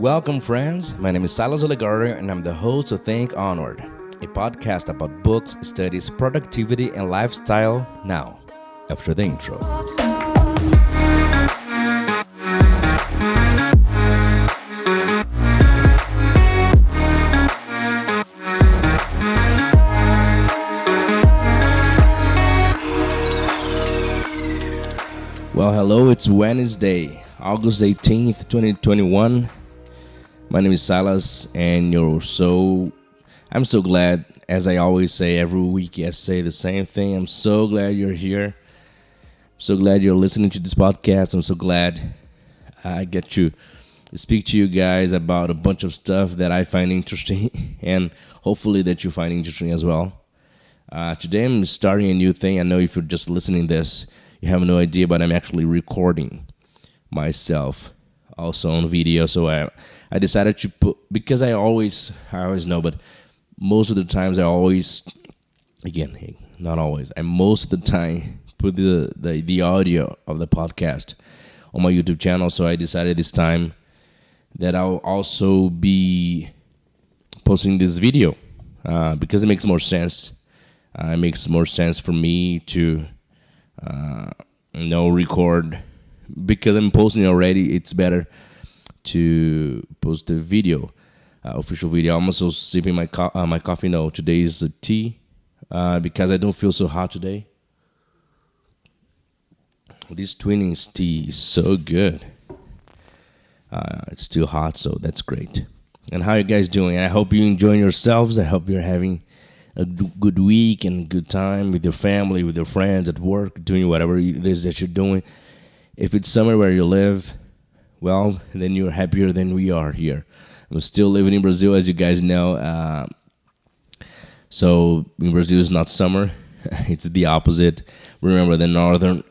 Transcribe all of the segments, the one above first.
Welcome, friends. My name is Silas Ollegario, and I'm the host of Onward, a podcast about books, studies, productivity, and lifestyle. Now, after the intro. Well, hello, it's Wednesday, August 18th, 2021. My name is Silas, and I'm so glad, as I always say every week, I say the same thing. I'm so glad you're here. So glad you're listening to this podcast. I'm so glad I get to speak to you guys about a bunch of stuff that I find interesting, and hopefully that you find interesting as well. Today I'm starting a new thing. I know if you're just listening this, you have no idea, but I'm actually recording myself also on video. So I decided to put, because I always know, but most of the times most of the time put the audio of the podcast on my YouTube channel. So I decided this time that I'll also be posting this video because it makes more sense. It makes more sense for me to record, because I'm posting already. It's better to post the video, official video. I'm also sipping my coffee now. Today is a tea because I don't feel so hot today. This Twinings tea is so good. It's still hot, so that's great. And how you guys doing? I hope you're enjoying yourselves. I hope you're having a good week and good time with your family, with your friends, at work, doing whatever it is that you're doing. If it's somewhere where you live, well, then you're happier than we are here. I'm still living in Brazil, as you guys know. So in Brazil, it's not summer. It's the opposite. Remember, the northern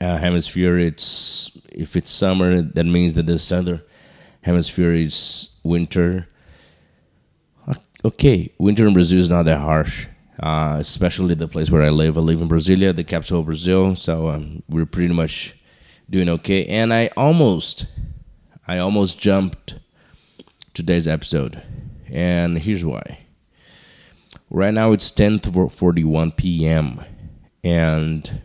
hemisphere, if it's summer, that means that the southern hemisphere is winter. Okay, winter in Brazil is not that harsh, especially the place where I live. I live in Brasilia, the capital of Brazil, so we're pretty much doing okay. And I almost jumped today's episode, and here's why. Right now it's 10:41 p.m., and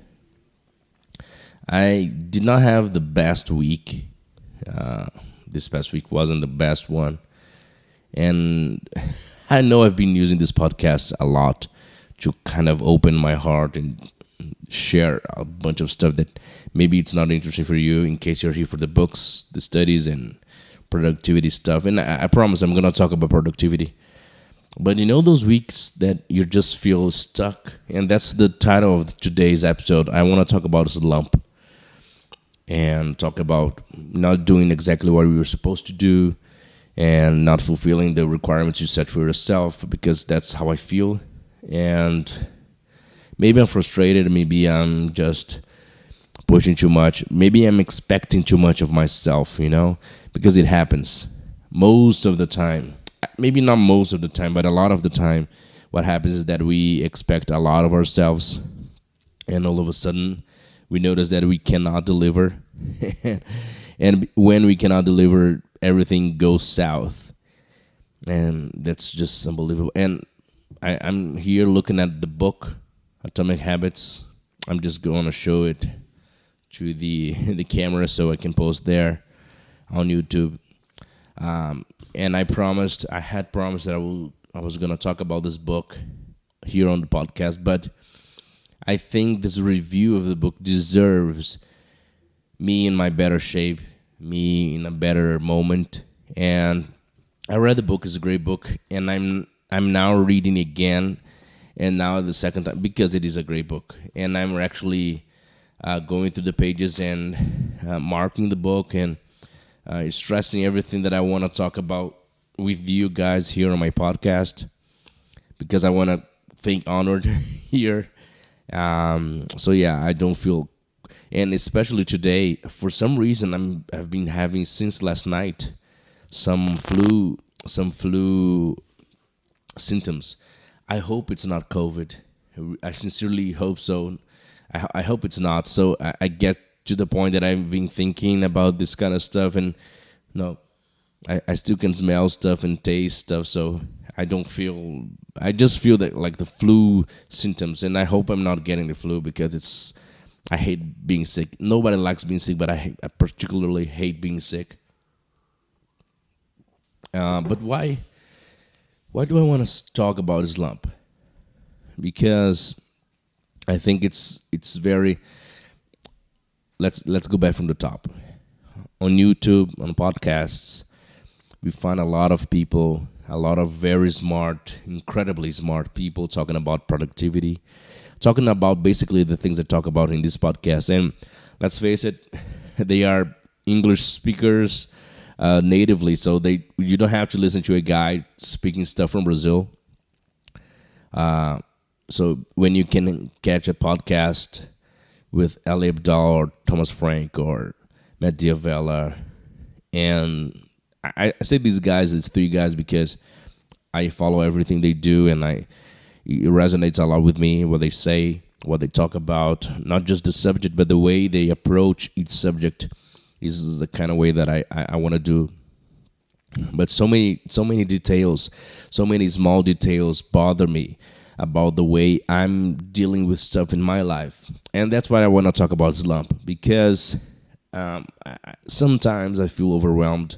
I did not have the best week. This past week wasn't the best one, and I know I've been using this podcast a lot to kind of open my heart and share a bunch of stuff that maybe it's not interesting for you, in case you're here for the books, the studies, and productivity stuff. And I promise I'm going to talk about productivity. But you know those weeks that you just feel stuck? And that's the title of today's episode. I want to talk about Slump and talk about not doing exactly what we were supposed to do and not fulfilling the requirements you set for yourself, because that's how I feel. And maybe I'm frustrated. Maybe I'm just pushing too much. Maybe I'm expecting too much of myself, because it happens most of the time. Maybe not most of the time, but a lot of the time, what happens is that we expect a lot of ourselves, and all of a sudden, we notice that we cannot deliver. And when we cannot deliver, everything goes south. And that's just unbelievable. And I'm here looking at the book, Atomic Habits. I'm just going to show it to the camera so I can post there on YouTube. And I had promised that I was going to talk about this book here on the podcast, but I think this review of the book deserves me in my better shape, me in a better moment. And I read the book. It's a great book, and I'm now reading again, and now the second time, because it is a great book. And I'm actually going through the pages and marking the book and stressing everything that I want to talk about with you guys here on my podcast, because I want to think Onward here. So yeah, I don't feel, and especially today, for some reason I've been having since last night some flu symptoms. I hope it's not COVID. I sincerely hope so. I hope it's not. So I get to the point that I've been thinking about this kind of stuff, and I still can smell stuff and taste stuff, so I just feel that like the flu symptoms, and I hope I'm not getting the flu because I hate being sick. Nobody likes being sick, but I particularly hate being sick. But why do I want to talk about Slump? Because I think it's very let's go back from the top. On YouTube, on podcasts, we find a lot of people, a lot of very smart, incredibly smart people talking about productivity, talking about basically the things I talk about in this podcast. And let's face it, they are English speakers natively, so you don't have to listen to a guy speaking stuff from Brazil. So when you can catch a podcast with Ali Abdal or Thomas Frank or Matt Diavella, and I say these guys, these three guys, because I follow everything they do, and it resonates a lot with me, what they say, what they talk about, not just the subject, but the way they approach each subject is the kind of way that I want to do. But so many details, so many small details bother me about the way I'm dealing with stuff in my life. And that's why I want to talk about Slump, because sometimes I feel overwhelmed.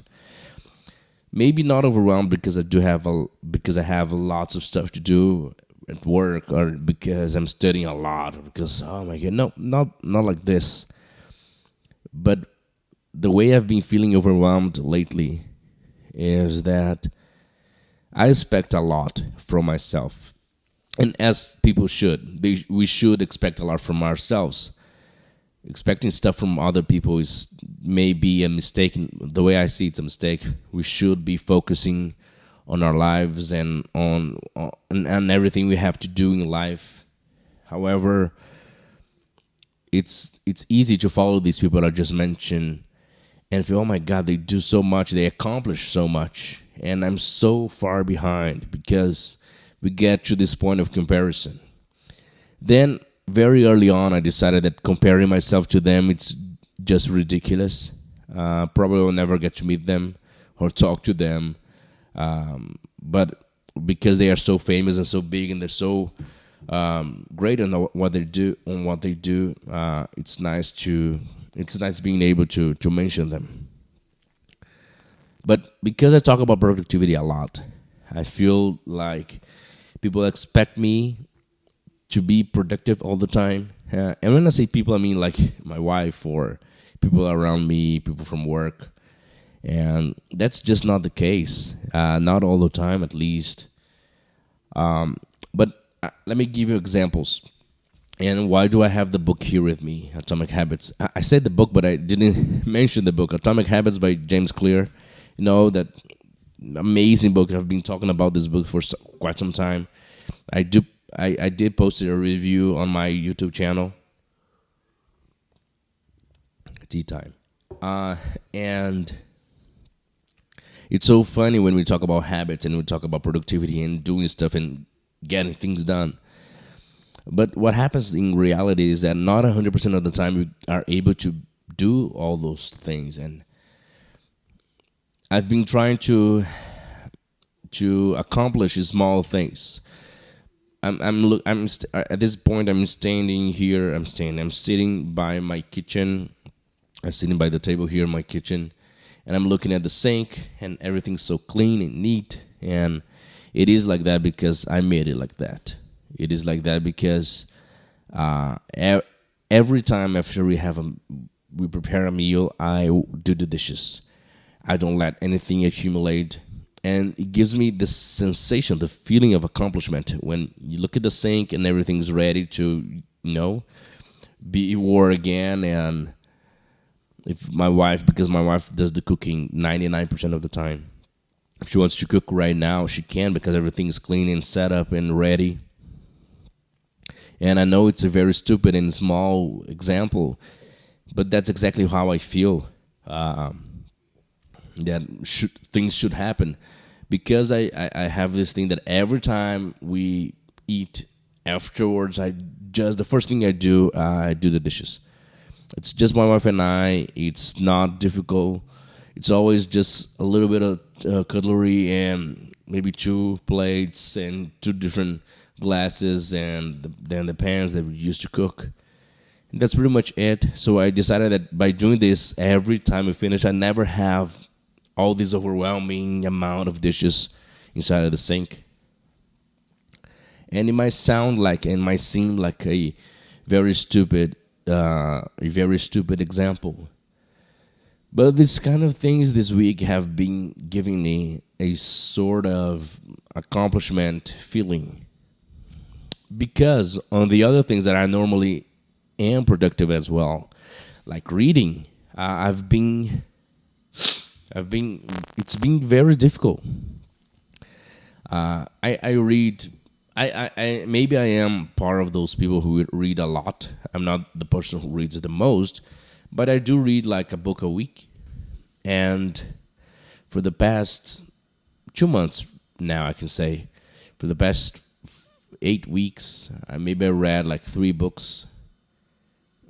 Maybe not overwhelmed because I have lots of stuff to do at work, or because I'm studying a lot, or because, oh my God, no, not like this. But the way I've been feeling overwhelmed lately is that I expect a lot from myself. And as people should, we should expect a lot from ourselves. Expecting stuff from other people is maybe a mistake. The way I see it's a mistake. We should be focusing on our lives and on everything we have to do in life. However, it's easy to follow these people I just mentioned and feel, oh my God, they do so much, they accomplish so much, and I'm so far behind because we get to this point of comparison. Then, very early on, I decided that comparing myself to them, it's just ridiculous. Probably will never get to meet them or talk to them. But because they are so famous and so big and they're so great on what they do, it's nice being able to mention them. But because I talk about productivity a lot, I feel like people expect me to be productive all the time. And when I say people, I mean like my wife or people around me, people from work. And that's just not the case. Not all the time, at least. But let me give you examples. And why do I have the book here with me, Atomic Habits? I said the book, but I didn't mention the book. Atomic Habits by James Clear. You know, that amazing book. I've been talking about this book for quite some time. I did post a review on my YouTube channel. Tea time. And it's so funny when we talk about habits and we talk about productivity and doing stuff and getting things done. But what happens in reality is that not 100% of the time we are able to do all those things. And I've been trying to accomplish small things. At this point, I'm standing here. I'm sitting by my kitchen. I'm sitting by the table here in my kitchen, and I'm looking at the sink, and everything's so clean and neat. And it is like that because I made it like that. It is like that because every time after we prepare a meal, I do the dishes. I don't let anything accumulate. And it gives me this sensation, the feeling of accomplishment when you look at the sink and everything's ready to, be wore again. And if because my wife does the cooking 99% of the time. If she wants to cook right now, she can because everything is clean and set up and ready. And I know it's a very stupid and small example, but that's exactly how I feel. Things should happen, because I have this thing that every time we eat afterwards, the first thing I do the dishes. It's just my wife and I. It's not difficult. It's always just a little bit of cutlery and maybe two plates and two different glasses and then the pans that we used to cook. And that's pretty much it. So I decided that by doing this every time we finish, I never have all this overwhelming amount of dishes inside of the sink. And it might sound like and might seem like a very stupid example. But these kind of things this week have been giving me a sort of accomplishment feeling. Because on the other things that I normally am productive as well, like reading, it's been very difficult. I read. I maybe I am part of those people who read a lot. I'm not the person who reads the most, but I do read like a book a week. And for the past 2 months now, I can say, for the past 8 weeks, maybe I read like 3 books.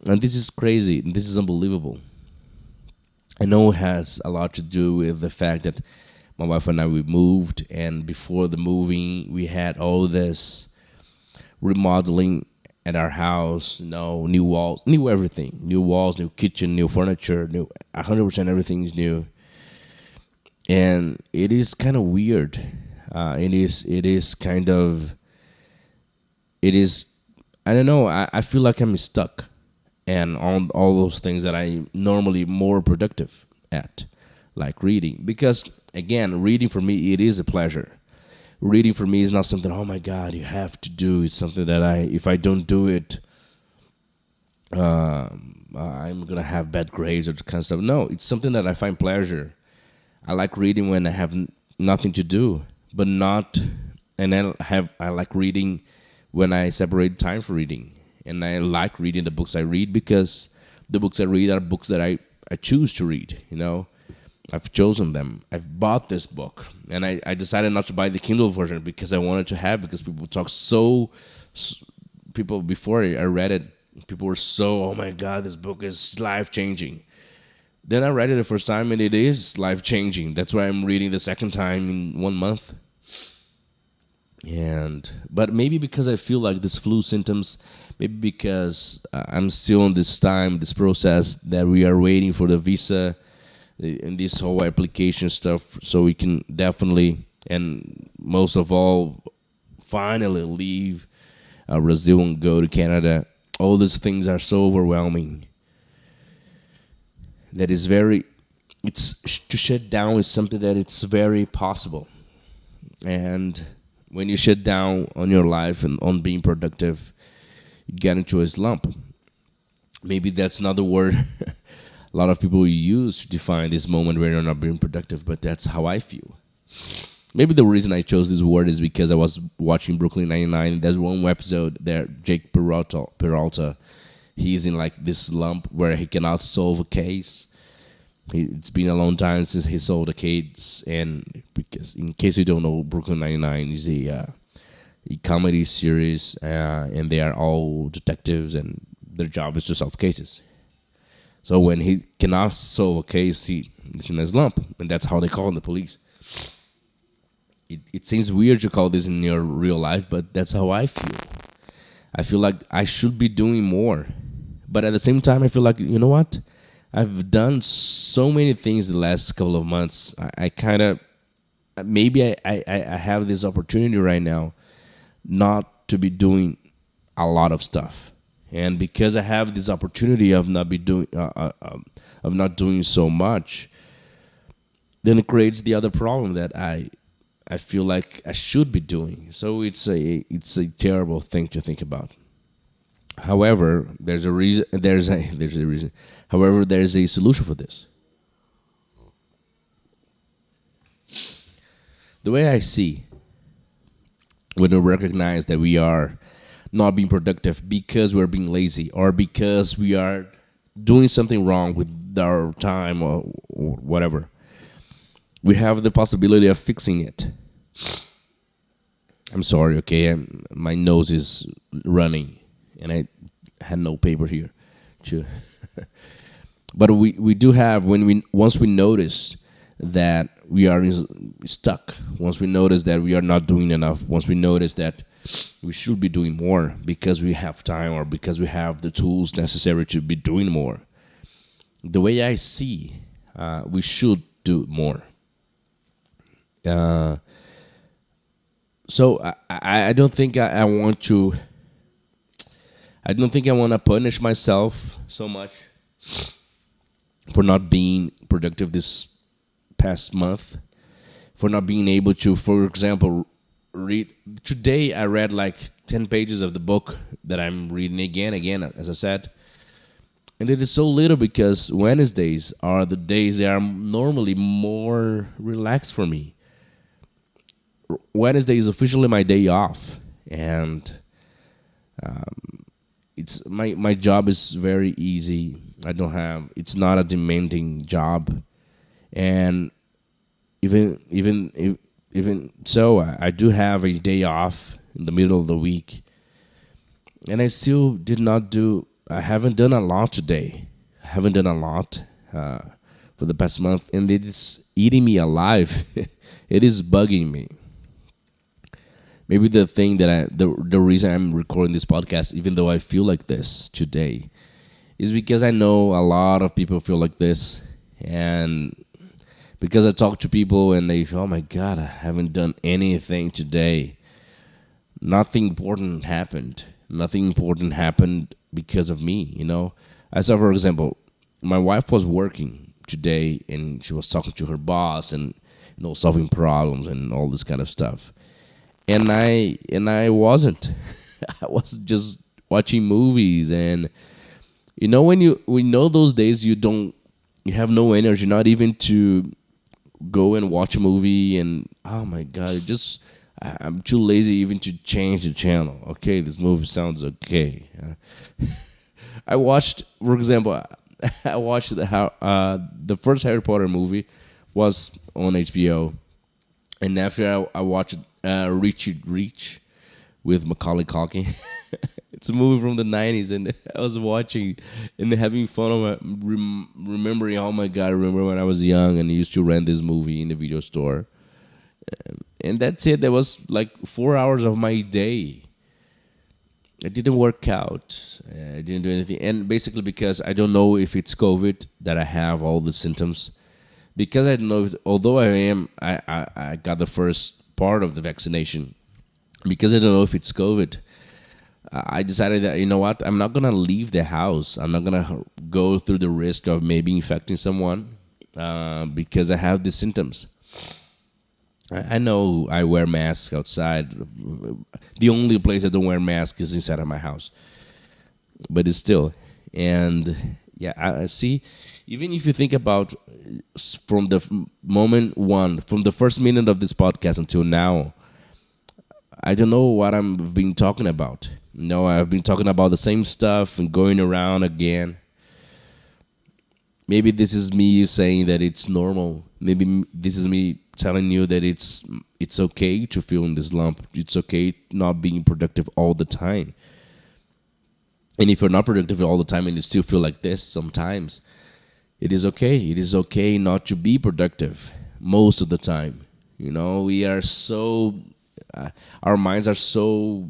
And this is crazy. This is unbelievable. I know it has a lot to do with the fact that my wife and I, we moved, and before the moving, we had all this remodeling at our house. New walls, new everything, new walls, new kitchen, new furniture, new 100% everything is new, and it is kind of weird. It is kind of, it is. I don't know. I feel like I'm stuck, and on all those things that I normally more productive at, like reading, because. Again, reading for me, it is a pleasure. Reading for me is not something, oh my God, you have to do. It's something that if I don't do it, I'm going to have bad grades or that kind of stuff. No, it's something that I find pleasure. I like reading when I have nothing to do, but not, and then I like reading when I separate time for reading. And I like reading the books I read because the books I read are books that I choose to read, I've chosen them. I've bought this book, and I decided not to buy the Kindle version because I wanted to have, because people talk people before I read it, people were so, oh my God, this book is life-changing. Then I read it the first time, and it is life-changing. That's why I'm reading the second time in 1 month. But maybe because I feel like this flu symptoms, maybe because I'm still in this process that we are waiting for the visa, and this whole application stuff, so we can definitely, and most of all, finally leave Brazil and go to Canada. All these things are so overwhelming that it's to shut down is something that it's very possible. And when you shut down on your life and on being productive, you get into a slump. Maybe that's not the word a lot of people use to define this moment where you're not being productive, but that's how I feel. Maybe the reason I chose this word is because I was watching Brooklyn 99, and there's one episode there, Jake Peralta, he's in like this slump where he cannot solve a case. It's been a long time since he solved a case, and because in case you don't know, Brooklyn 99 is a comedy series, and they are all detectives, and their job is to solve cases. So when he cannot solve a case, he's in a slump, and that's how they call the police. It seems weird to call this in your real life, but that's how I feel. I feel like I should be doing more. But at the same time, I feel like, you know what? I've done so many things the last couple of months. I kind of, maybe I have this opportunity right now not to be doing a lot of stuff. And because I have this opportunity of not doing so much, then it creates the other problem that I feel like I should be doing. So it's a terrible thing to think about. However, there's a reason. There's a reason. However, there's a solution for this. The way I see, when we recognize that we are not being productive because we're being lazy or because we are doing something wrong with our time or whatever, we have the possibility of fixing it. I'm sorry, okay? My nose is running, and I had no paper here. But we do have, when we once we notice that we are stuck, once we notice that we are not doing enough, once we notice that we should be doing more because we have time or because we have the tools necessary to be doing more. The way I see, we should do more. So I don't think I want to. I don't think I want to punish myself so much for not being productive this past month, for not being able to, for example, read. Today I read like 10 pages of the book that I'm reading again, as I said. And it is so little because Wednesdays are the days that are normally more relaxed for me. Wednesday is officially my day off, and it's my job is very easy. It's not a demanding job, and even so, I do have a day off in the middle of the week, and I still did not do. I haven't done a lot today. I haven't done a lot for the past month, and it is eating me alive. It is bugging me. Maybe the thing that the reason I'm recording this podcast, even though I feel like this today, is because I know a lot of people feel like this, and because I talk to people and they feel, oh my God, I haven't done anything today. Nothing important happened. Nothing important happened because of me, you know. I saw, for example, my wife was working today and she was talking to her boss and solving problems and all this kind of stuff. And I wasn't. I was just watching movies, and when we know those days you have no energy, not even to go and watch a movie, and oh my God, I'm too lazy even to change the channel. Okay, this movie sounds okay. I watched, for example, the first Harry Potter movie was on HBO, and after I watched Reach with Macaulay Culkin. It's a movie from the 90s, and I was watching and having fun, remembering, oh my God, I remember when I was young and I used to rent this movie in the video store. And that's it. That was like 4 hours of my day. I didn't work out. I didn't do anything. And basically because I don't know if it's COVID that I have all the symptoms. Because I don't know, although I got the first part of the vaccination, because I don't know if it's COVID, I decided that, you know what, I'm not going to leave the house. I'm not going to go through the risk of maybe infecting someone because I have the symptoms. I know I wear masks outside. The only place I don't wear masks is inside of my house. But it's still. And yeah, I see. Even if you think about from the from the first minute of this podcast until now, I don't know what I've been talking about. I've been talking about the same stuff and going around again. Maybe this is me saying that it's normal. Maybe this is me telling you that it's okay to feel in this slump. It's okay not being productive all the time. And if you're not productive all the time and you still feel like this sometimes, it is okay. It is okay not to be productive most of the time. We are so, our minds are so,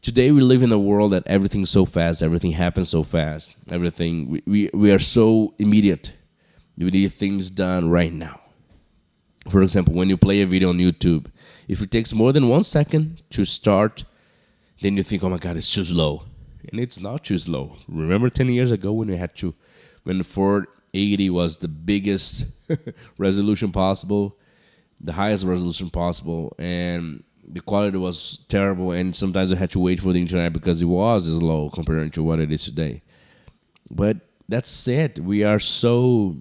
today we live in a world that everything's so fast, everything happens so fast, everything, we are so immediate. We need things done right now. For example, when you play a video on YouTube, if it takes more than 1 second to start, then you think, oh my God, it's too slow. And it's not too slow. Remember 10 years ago when the 480 was the biggest resolution possible, the highest resolution possible, and the quality was terrible, and sometimes I had to wait for the internet because it was slow compared to what it is today. But that's it. We are so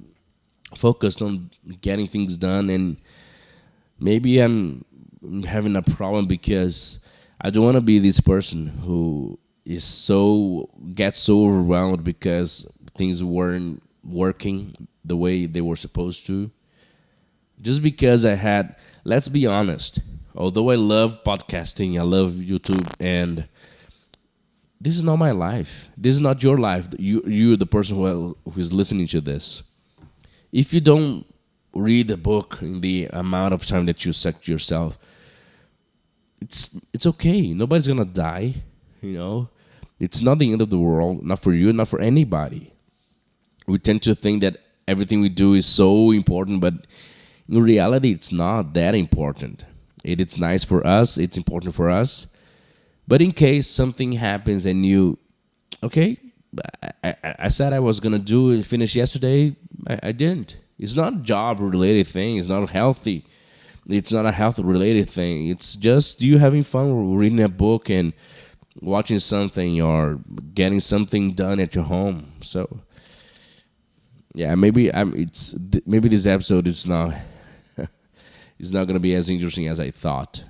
focused on getting things done, and maybe I'm having a problem because I don't want to be this person who gets so overwhelmed because things weren't working the way they were supposed to. Just because let's be honest, although I love podcasting, I love YouTube, and this is not my life. This is not your life. You're the person who is listening to this. If you don't read the book in the amount of time that you set yourself, it's okay. Nobody's gonna die. It's not the end of the world. Not for you. Not for anybody. We tend to think that everything we do is so important, but in reality, it's not that important. It's nice for us. It's important for us. But in case something happens and I said I was going to do it, finish yesterday, I didn't. It's not a job-related thing. It's not healthy. It's not a health-related thing. It's just you having fun reading a book and watching something or getting something done at your home. So, yeah, maybe this episode is not it's not going to be as interesting as I thought.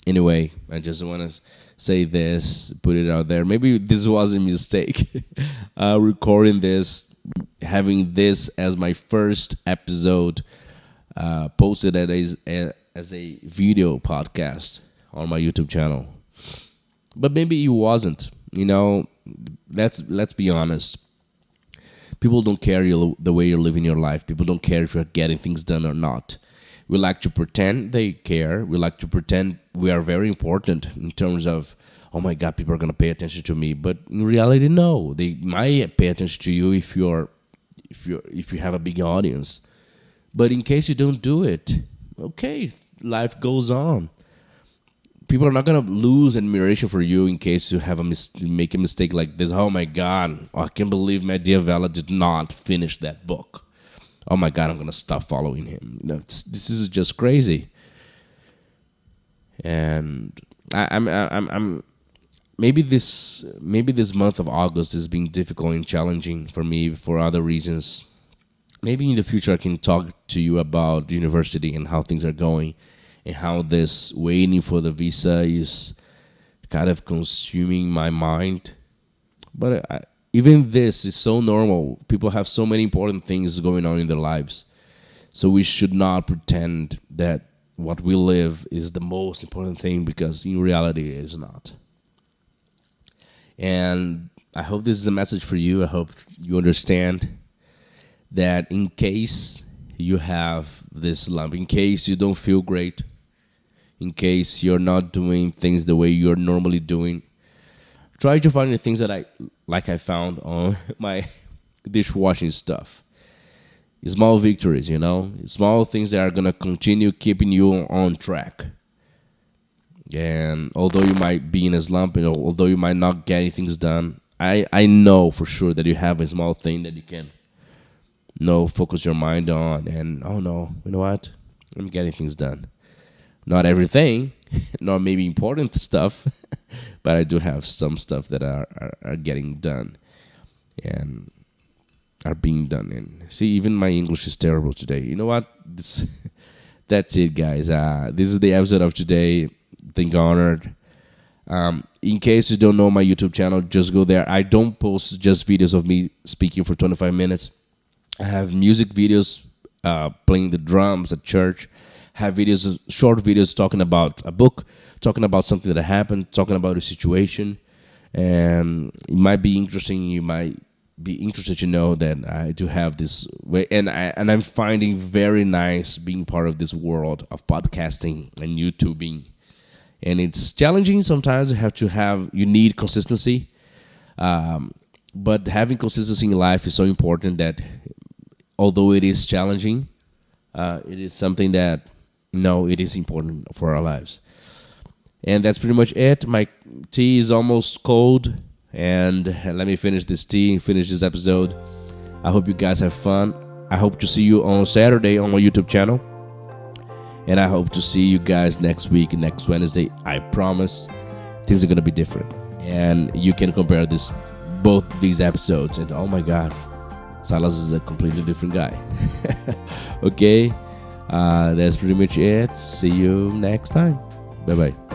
Anyway, I just want to say this, put it out there. Maybe this was a mistake, recording this, having this as my first episode, posted as a video podcast on my YouTube channel. But maybe it wasn't. Let's be honest. People don't care the way you're living your life. People don't care if you're getting things done or not. We like to pretend they care. We like to pretend we are very important in terms of, oh my God, people are going to pay attention to me. But in reality, no. They might pay attention to you if you have a big audience. But in case you don't do it, okay, life goes on. People are not going to lose admiration for you in case you have make a mistake like this. Oh my God, I can't believe my dear Vela did not finish that book. Oh my God, I'm going to stop following him. This is just crazy. And I'm maybe this month of August is being difficult and challenging for me for other reasons. Maybe in the future I can talk to you about university and how things are going and how this waiting for the visa is kind of consuming my mind. But even this is so normal. People have so many important things going on in their lives. So we should not pretend that what we live is the most important thing, because in reality it is not. And I hope this is a message for you. I hope you understand that in case you have this slump, in case you don't feel great, in case you're not doing things the way you're normally doing, try to find the things that I found on my dishwashing stuff. Small victories, small things that are going to continue keeping you on track. And although you might be in a slump, although you might not get things done, I know for sure that you have a small thing that you can focus your mind on. And, oh no, you know what? I'm getting things done. Not everything, not maybe important stuff, but I do have some stuff that are getting done and are being done. And see, even my English is terrible today. You know what? That's it, guys. This is the episode of today. Think Onward. In case you don't know my YouTube channel, just go there. I don't post just videos of me speaking for 25 minutes. I have music videos, playing the drums at church. Have videos, short videos talking about a book, talking about something that happened, talking about a situation. And it might be interesting. You might be interested to know that I do have this way. And I'm finding very nice being part of this world of podcasting and YouTubing. And it's challenging sometimes. You need consistency. But having consistency in life is so important that although it is challenging, it is something that, it is important for our lives. And that's pretty much it. My tea is almost cold. And let me finish this tea and finish this episode. I hope you guys have fun. I hope to see you on Saturday on my YouTube channel. And I hope to see you guys next week, next Wednesday. I promise things are going to be different. And you can compare both these episodes. And oh my God, Silas is a completely different guy. Okay, that's pretty much it. See you next time. Bye-bye.